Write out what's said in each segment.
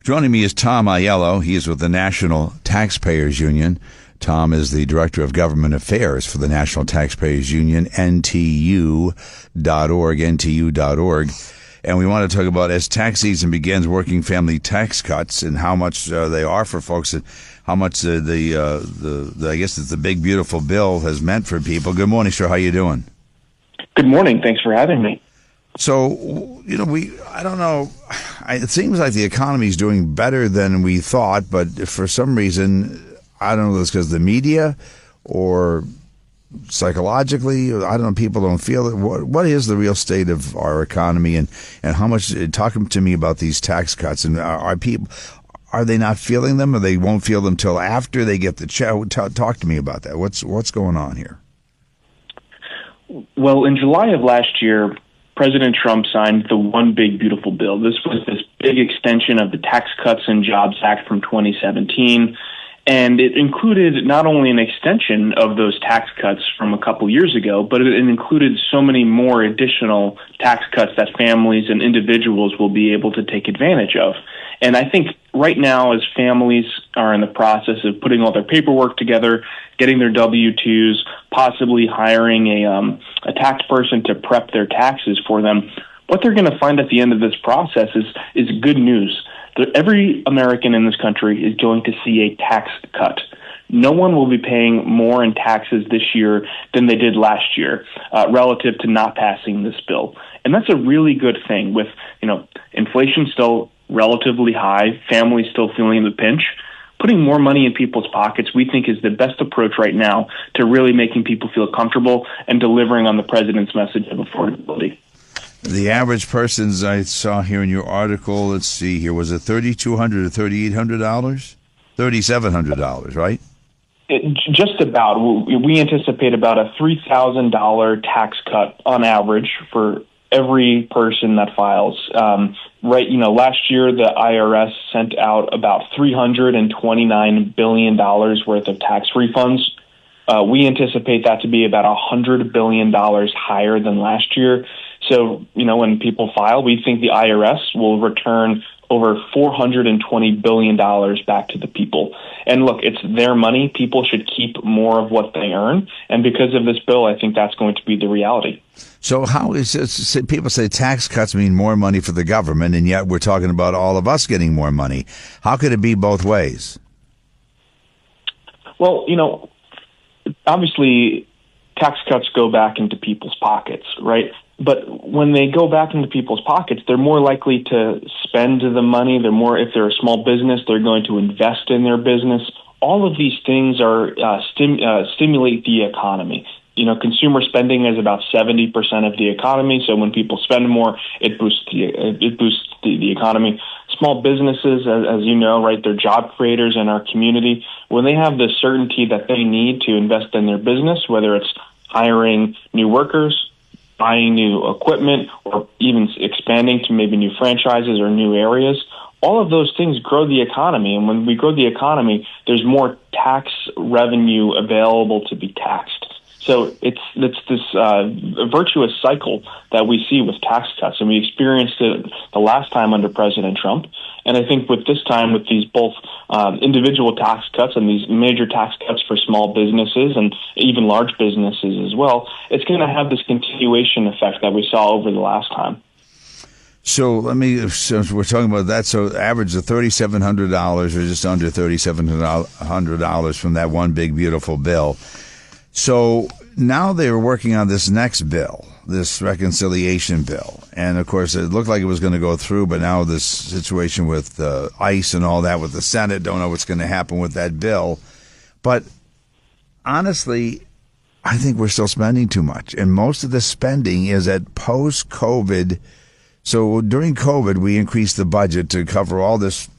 Joining me is Tom Aiello. He is with the National Taxpayers Union. Tom is the Director of Government Affairs for the National Taxpayers Union, NTU.org, NTU.org. And we want to talk about, as tax season begins, working family tax cuts and how much they are for folks, and how much I guess it's the big, beautiful bill has meant for people. Good morning, sir. How you doing? Good morning. Thanks for having me. So, I don't know. It seems like the economy is doing better than we thought, but for some reason, I don't know if it's because of the media or psychologically, I don't know, people don't feel it. What is the real state of our economy, and how much, talk to me about these tax cuts, and are they not feeling them, or they won't feel them till after they get the check? Talk to me about that. What's going on here? Well, in July of last year, President Trump signed the One Big Beautiful Bill. This was this big extension of the Tax Cuts and Jobs Act from 2017. And it included not only an extension of those tax cuts from a couple years ago, but it included so many more additional tax cuts that families and individuals will be able to take advantage of. And I think right now, as families are in the process of putting all their paperwork together, getting their W-2s, possibly hiring a tax person to prep their taxes for them, what they're going to find at the end of this process is good news. Every American in this country is going to see a tax cut. No one will be paying more in taxes this year than they did last year, relative to not passing this bill. And that's a really good thing. With inflation still relatively high, families still feeling the pinch, putting more money in people's pockets, we think, is the best approach right now to really making people feel comfortable and delivering on the president's message of affordability. The average person's, I saw here in your article, let's see here, was it $3,200 or $3,800? $3,700, right? Just about. We anticipate about a $3,000 tax cut on average for every person that files. Last year the IRS sent out about $329 billion worth of tax refunds. We anticipate that to be about $100 billion higher than last year. So, when people file, we think the IRS will return over $420 billion back to the people. And look, it's their money. People should keep more of what they earn. And because of this bill, I think that's going to be the reality. So how is this? People say tax cuts mean more money for the government, and yet we're talking about all of us getting more money. How could it be both ways? Well, obviously tax cuts go back into people's pockets, right? But when they go back into people's pockets, they're more likely to spend the money. If they're a small business, they're going to invest in their business. All of these things are stimulate the economy. Consumer spending is about 70% of the economy. So when people spend more, it boosts the economy. Small businesses, as you know, right, they're job creators in our community. When they have the certainty that they need to invest in their business, whether it's hiring new workers, buying new equipment, or even expanding to maybe new franchises or new areas, all of those things grow the economy. And when we grow the economy, there's more tax revenue available to be taxed. So it's this virtuous cycle that we see with tax cuts, and we experienced it the last time under President Trump. And I think with this time, with these both individual tax cuts and these major tax cuts for small businesses and even large businesses as well, it's going to have this continuation effect that we saw over the last time. So since we're talking about that, so average of $3,700 or just under $3,700 from that one big, beautiful bill. So now they're working on this next bill, this reconciliation bill. And, of course, it looked like it was going to go through, but now this situation with ICE and all that with the Senate, don't know what's going to happen with that bill. But honestly, I think we're still spending too much. And most of the spending is at post-COVID. So during COVID, we increased the budget to cover all this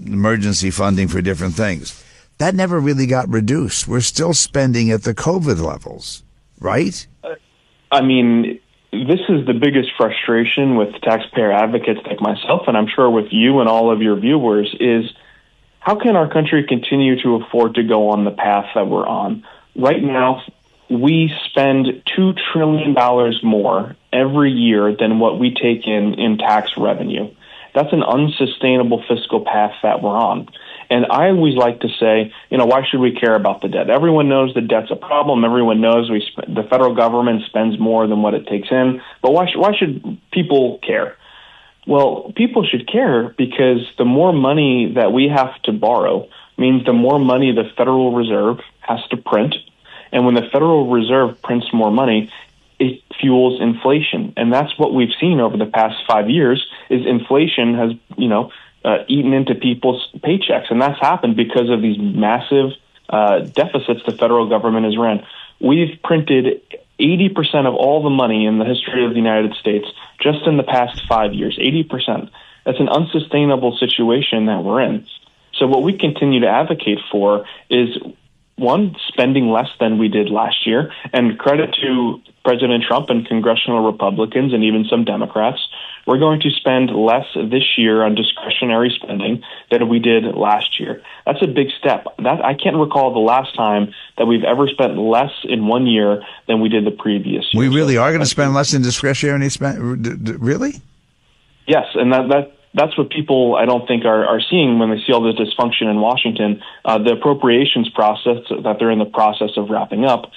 emergency funding for different things. That never really got reduced. We're still spending at the COVID levels, right? I mean, this is the biggest frustration with taxpayer advocates like myself, and I'm sure with you and all of your viewers, is how can our country continue to afford to go on the path that we're on? Right now, we spend $2 trillion more every year than what we take in tax revenue. That's an unsustainable fiscal path that we're on. And I always like to say, why should we care about the debt? Everyone knows the debt's a problem. Everyone knows the federal government spends more than what it takes in. But why should people care? Well, people should care because the more money that we have to borrow means the more money the Federal Reserve has to print. And when the Federal Reserve prints more money, it fuels inflation. And that's what we've seen over the past 5 years is inflation has, eaten into people's paychecks. And that's happened because of these massive deficits the federal government has ran. We've printed 80% of all the money in the history of the United States just in the past 5 years, 80%. That's an unsustainable situation that we're in. So what we continue to advocate for is, one, spending less than we did last year, and credit to President Trump and congressional Republicans and even some Democrats. We're going to spend less this year on discretionary spending than we did last year. That's a big step. I can't recall the last time that we've ever spent less in 1 year than we did the previous year. We really are going to spend less in discretionary spend? Really? Yes, and that's what people, I don't think, are seeing when they see all this dysfunction in Washington. The appropriations process that they're in the process of wrapping up,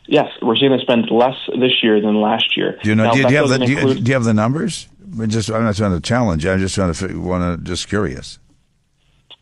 yes, we're going to spend less this year than last year. Do you have the numbers? I'm not trying to challenge you. I'm just just curious.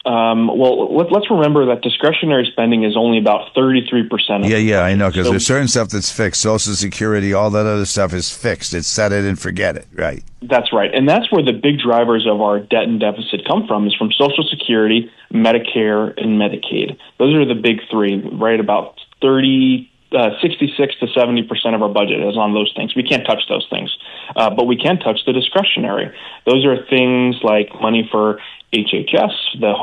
Well, let's remember that discretionary spending is only about 33%. Yeah, I know, because there's certain stuff that's fixed. Social Security, all that other stuff is fixed. It's set it and forget it, right? That's right. And that's where the big drivers of our debt and deficit come from, is from Social Security, Medicare, and Medicaid. Those are the big three, right? About 66 to 70% of our budget is on those things. We can't touch those things, but we can touch the discretionary. Those are things like money for HHS, the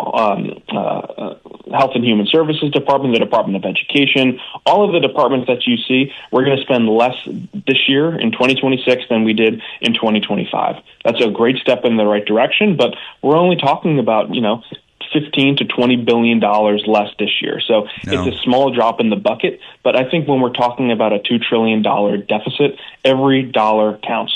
Health and Human Services Department, the Department of Education, all of the departments that you see. We're going to spend less this year in 2026 than we did in 2025. That's a great step in the right direction, but we're only talking about, $15 to $20 billion less this year. So It's a small drop in the bucket, but I think when we're talking about a $2 trillion deficit, every dollar counts.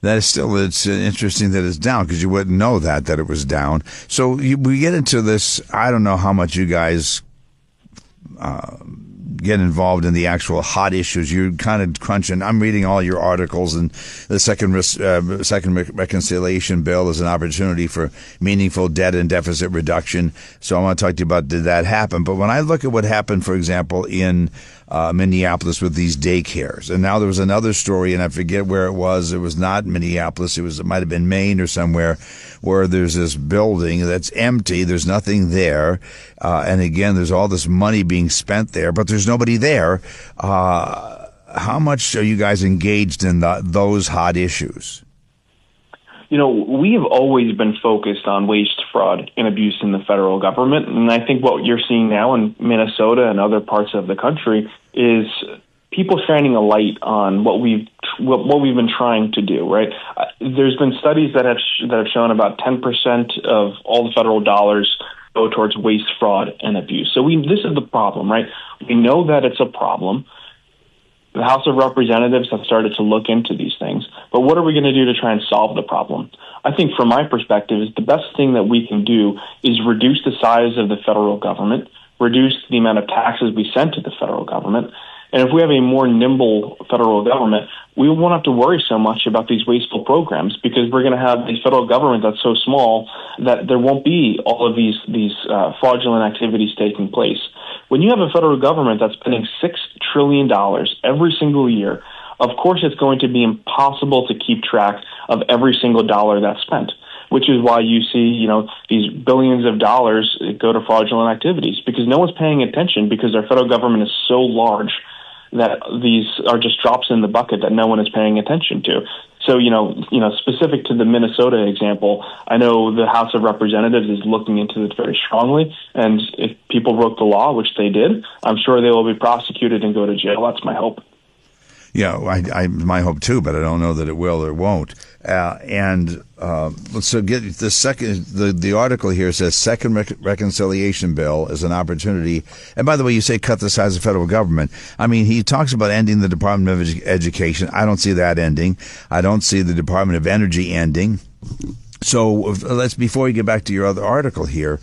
That is still, it's interesting that it's down, because you wouldn't know that it was down. So we get into this, I don't know how much you guys get involved in the actual hot issues. You're kind of crunching. I'm reading all your articles, and the second reconciliation bill is an opportunity for meaningful debt and deficit reduction. So I want to talk to you about, did that happen? But when I look at what happened, for example, in Minneapolis with these daycares, and now there was another story, and I forget where it was. It was not Minneapolis. It might have been Maine or somewhere, where there's this building that's empty. There's nothing there. And again, there's all this money being spent there, but there's nobody there. How much are you guys engaged in those hot issues? We have always been focused on waste, fraud, and abuse in the federal government. And I think what you're seeing now in Minnesota and other parts of the country is people shining a light on what we've been trying to do, right? There's been studies that have shown about 10% of all the federal dollars go towards waste, fraud, and abuse. So this is the problem, right? We know that it's a problem. The House of Representatives have started to look into these things. But what are we going to do to try and solve the problem? I think from my perspective, is the best thing that we can do is reduce the size of the federal government, reduce the amount of taxes we send to the federal government. And if we have a more nimble federal government, we won't have to worry so much about these wasteful programs, because we're going to have a federal government that's so small that there won't be all of these fraudulent activities taking place. When you have a federal government that's spending $6 trillion every single year, of course it's going to be impossible to keep track of every single dollar that's spent, which is why you see, these billions of dollars go to fraudulent activities, because no one's paying attention, because our federal government is so large that these are just drops in the bucket that no one is paying attention to. So, specific to the Minnesota example, I know the House of Representatives is looking into it very strongly. And if people broke the law, which they did, I'm sure they will be prosecuted and go to jail. That's my hope. Yeah, my hope too, but I don't know that it will or won't. So get the second. The article here says second reconciliation bill is an opportunity. And by the way, you say cut the size of the federal government. I mean, he talks about ending the Department of Education. I don't see that ending. I don't see the Department of Energy ending. So let's, before you get back to your other article here,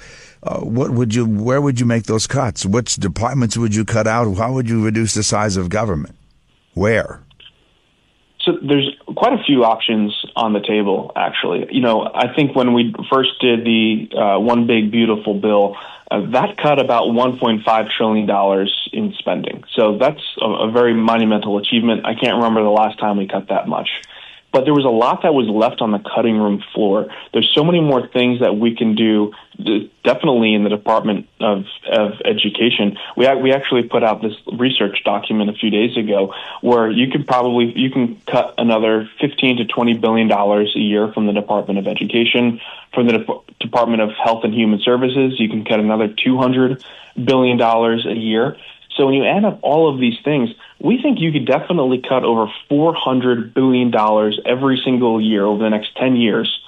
where would you make those cuts? Which departments would you cut out? How would you reduce the size of government? Where? So there's quite a few options on the table, actually. I think when we first did the One Big Beautiful Bill, that cut about $1.5 trillion in spending. So that's a very monumental achievement. I can't remember the last time we cut that much. But there was a lot that was left on the cutting room floor. There's so many more things that we can do, definitely in the Department of Education. We actually put out this research document a few days ago where you can cut another $15 to $20 billion a year from the Department of Education. From the Department of Health and Human Services, you can cut another $200 billion a year. So when you add up all of these things, we think you could definitely cut over $400 billion every single year over the next 10 years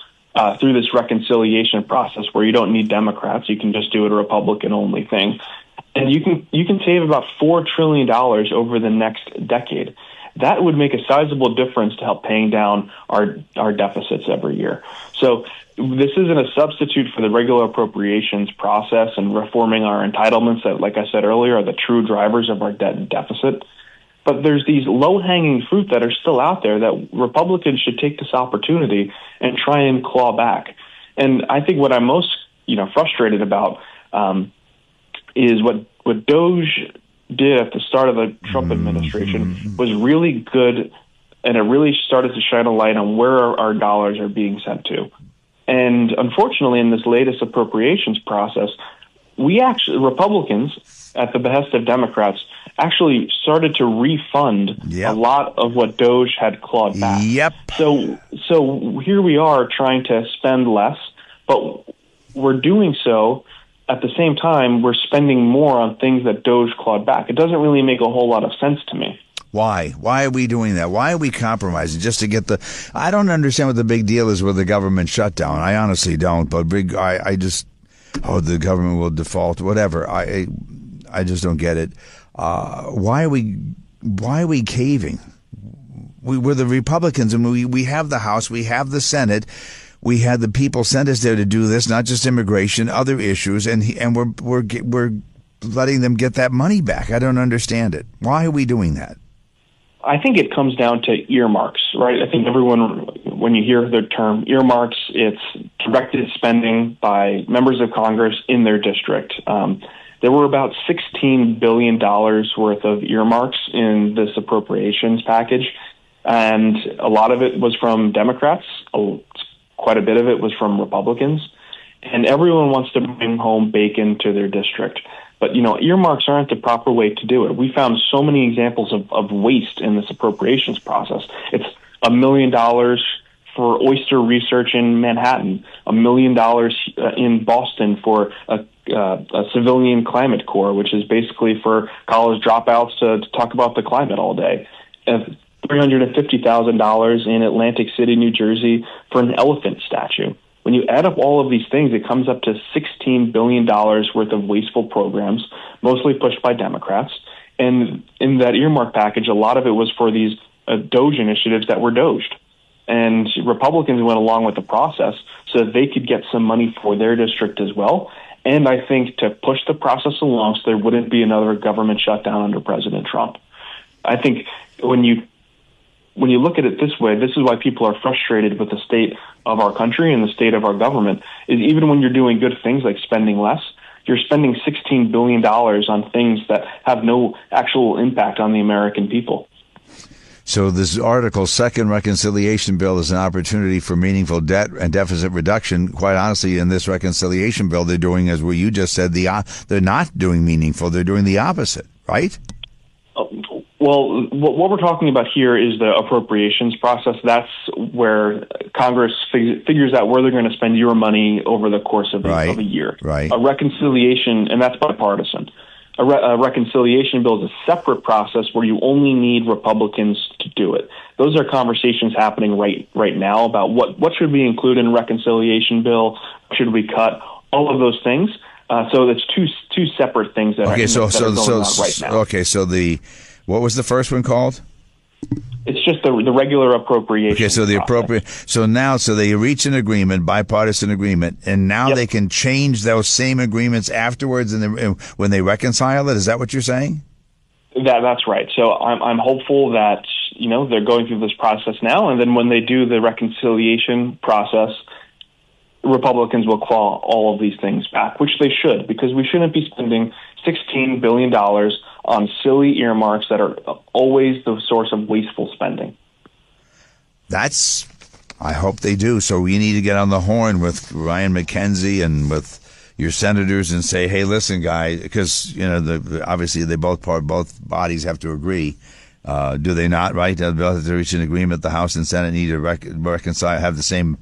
through this reconciliation process where you don't need Democrats. You can just do it a Republican-only thing. And you can save about $4 trillion over the next decade. That would make a sizable difference to help paying down our deficits every year. So this isn't a substitute for the regular appropriations process and reforming our entitlements that, like I said earlier, are the true drivers of our debt and deficit. But there's these low-hanging fruit that are still out there that Republicans should take this opportunity and try and claw back. And I think what I'm most frustrated about is what DOGE did at the start of the Trump administration was really good, and it really started to shine a light on where our dollars are being sent to. And unfortunately, in this latest appropriations process, Republicans, at the behest of Democrats, actually started to refund a lot of what DOGE had clawed back. Yep. So here we are trying to spend less, but we're doing so at the same time we're spending more on things that DOGE clawed back. It doesn't really make a whole lot of sense to me. Why? Why are we doing that? Why are we compromising just to get I don't understand what the big deal is with the government shutdown. I honestly don't. But I just, the government will default, whatever. I just don't get it. Why are we caving? We're the Republicans, and we have the House, we have the Senate. We had the people sent us there to do this, not just immigration, other issues, and we're letting them get that money back. I don't understand it. Why are we doing that? I think it comes down to earmarks, right? I think everyone, when you hear the term earmarks, it's directed spending by members of Congress in their district. There were about $16 billion worth of earmarks in this appropriations package, and a lot of it was from Democrats. Quite a bit of it was from Republicans, and everyone wants to bring home bacon to their district. But, earmarks aren't the proper way to do it. We found so many examples of waste in this appropriations process. It's $1 million for oyster research in Manhattan, $1 million in Boston for a civilian climate corps, which is basically for college dropouts to talk about the climate all day. $350,000 in Atlantic City, New Jersey for an elephant statue. When you add up all of these things, it comes up to $16 billion worth of wasteful programs, mostly pushed by Democrats. And in that earmark package, a lot of it was for these DOGE initiatives that were DOGed. And Republicans went along with the process so that they could get some money for their district as well. And I think to push the process along so there wouldn't be another government shutdown under President Trump. I think when you look at it this way, this is why people are frustrated with the state of our country and the state of our government, is even when you're doing good things like spending less, you're spending $16 billion on things that have no actual impact on the American people. So this article's second reconciliation bill is an opportunity for meaningful debt and deficit reduction. Quite honestly, in this reconciliation bill, they're doing, as what you just said, they're not doing meaningful. They're doing the opposite, right? Well, what we're talking about here is the appropriations process. That's where Congress figures out where they're going to spend your money over the course of a year. Right. A reconciliation, and that's bipartisan. A reconciliation bill is a separate process where you only need Republicans to do it. Those are conversations happening right now about what should we include in a reconciliation bill, should we cut, all of those things. So that's two separate things that are going on right now. Okay, so what was the first one called? It's just the regular appropriation. Okay, so so they reach an agreement, bipartisan agreement, and now they can change those same agreements afterwards, and when they reconcile it. Is that what you're saying? That's right. So I'm hopeful that they're going through this process now, and then when they do the reconciliation process, Republicans will claw all of these things back, which they should, because we shouldn't be spending $16 billion on silly earmarks that are always the source of wasteful spending. I hope they do. So we need to get on the horn with Ryan McKenzie and with your senators and say, hey, listen, guys, because, obviously they both bodies have to agree. Do they not, right? They'll have to reach an agreement. The House and Senate need to reconcile, have the same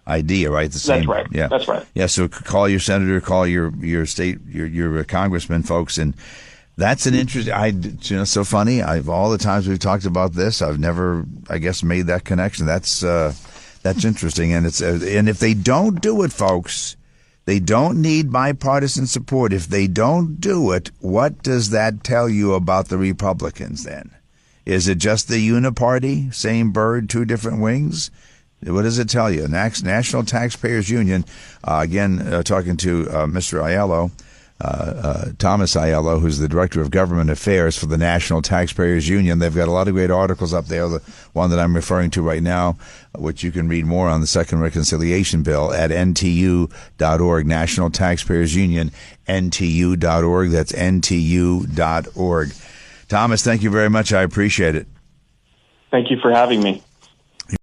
idea, right? That's right. Yeah. That's right. Yeah. So call your senator, call your state, your congressman folks. And that's an interesting, so funny. All the times we've talked about this, I've never, I guess, made that connection. That's interesting. And and if they don't do it, folks, they don't need bipartisan support. If they don't do it, what does that tell you about the Republicans then? Is it just the uniparty, same bird, two different wings? What does it tell you? National Taxpayers Union, again, talking to Mr. Aiello, Thomas Aiello, who's the Director of Government Affairs for the National Taxpayers Union. They've got a lot of great articles up there. The one that I'm referring to right now, which you can read more on the Second Reconciliation Bill at ntu.org, National Taxpayers Union, ntu.org. That's ntu.org. Thomas, thank you very much. I appreciate it. Thank you for having me.